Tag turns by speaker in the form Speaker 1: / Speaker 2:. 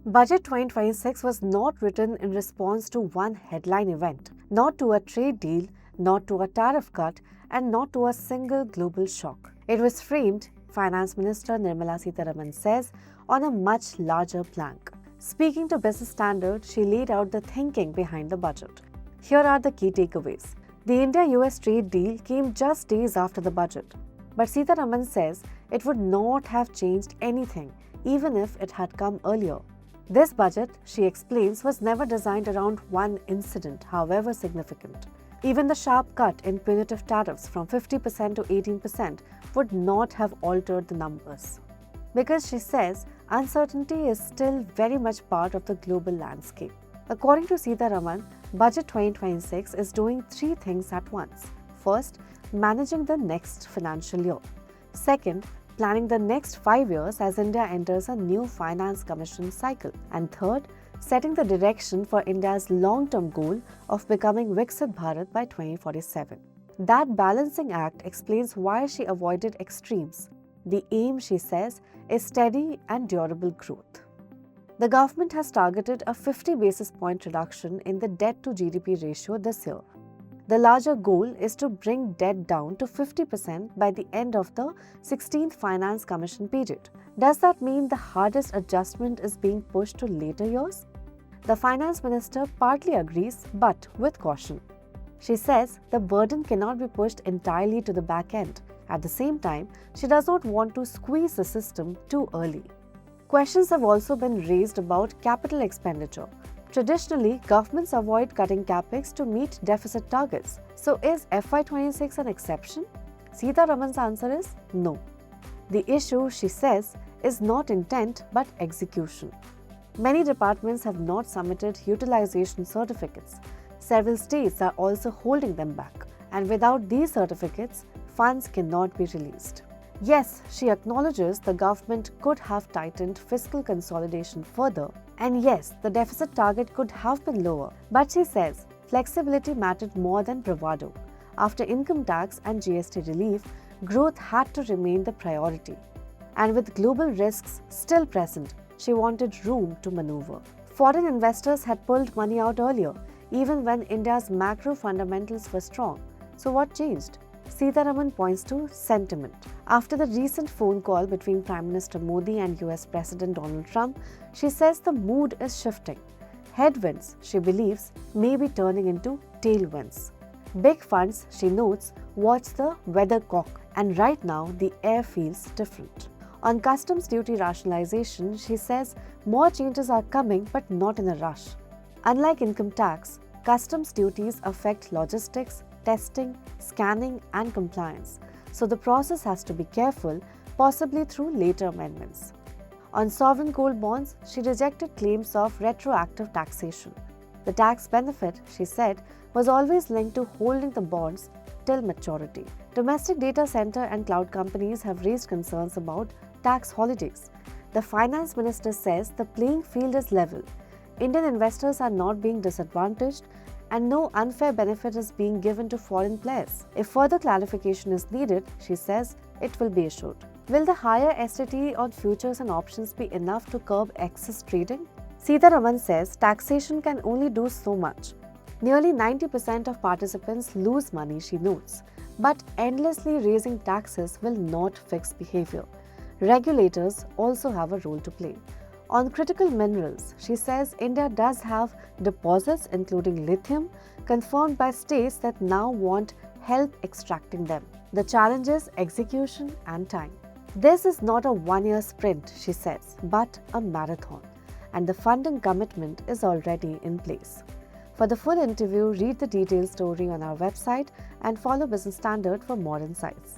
Speaker 1: Budget 2026 was not written in response to one headline event, not to a trade deal, not to a tariff cut, and not to a single global shock. It was framed, Finance Minister Nirmala Sitharaman says, on a much larger plank. Speaking to Business Standard, she laid out the thinking behind the budget. Here are the key takeaways. The India-US trade deal came just days after the budget. But Sitharaman says it would not have changed anything, even if it had come earlier. This budget, she explains, was never designed around one incident, however significant. Even the sharp cut in punitive tariffs from 50% to 18% would not have altered the numbers. Because she says uncertainty is still very much part of the global landscape. According to Sitharaman, Budget 2026 is doing three things at once. First, managing the next financial year. Second, planning the next 5 years as India enters a new finance commission cycle. And third, setting the direction for India's long-term goal of becoming Viksit Bharat by 2047. That balancing act explains why she avoided extremes. The aim, she says, is steady and durable growth. The government has targeted a 50 basis point reduction in the debt to GDP ratio this year. The larger goal is to bring debt down to 50% by the end of the 16th Finance Commission period. Does that mean the hardest adjustment is being pushed to later years? The Finance Minister partly agrees, but with caution. She says the burden cannot be pushed entirely to the back end. At the same time, she does not want to squeeze the system too early. Questions have also been raised about capital expenditure. Traditionally, governments avoid cutting Capex to meet deficit targets. So is FY26 an exception? Sitharaman's answer is no. The issue, she says, is not intent but execution. Many departments have not submitted utilization certificates. Several states are also holding them back. And without these certificates, funds cannot be released. Yes, she acknowledges the government could have tightened fiscal consolidation further. And yes, the deficit target could have been lower. But she says flexibility mattered more than bravado. After income tax and GST relief, growth had to remain the priority. And with global risks still present, she wanted room to maneuver. Foreign investors had pulled money out earlier, even when India's macro fundamentals were strong. So what changed? Sitharaman points to sentiment. After the recent phone call between Prime Minister Modi and US President Donald Trump, she says the mood is shifting. Headwinds, she believes, may be turning into tailwinds. Big funds, she notes, watch the weathercock, and right now the air feels different. On customs duty rationalization, she says more changes are coming but not in a rush. Unlike income tax, customs duties affect logistics, testing, scanning, and compliance. So the process has to be careful, possibly through later amendments. On sovereign gold bonds, she rejected claims of retroactive taxation. The tax benefit, she said, was always linked to holding the bonds till maturity. Domestic data center and cloud companies have raised concerns about tax holidays. The finance minister says the playing field is level. Indian investors are not being disadvantaged and no unfair benefit is being given to foreign players. If further clarification is needed, she says, it will be issued. Will the higher STT on futures and options be enough to curb excess trading? Sitharaman says taxation can only do so much. Nearly 90% of participants lose money, she notes. But endlessly raising taxes will not fix behavior. Regulators also have a role to play. On critical minerals, she says India does have deposits including lithium confirmed by states that now want help extracting them. The challenge is execution and time. This is not a one-year sprint, she says, but a marathon. And the funding commitment is already in place. For the full interview, read the detailed story on our website and follow Business Standard for more insights.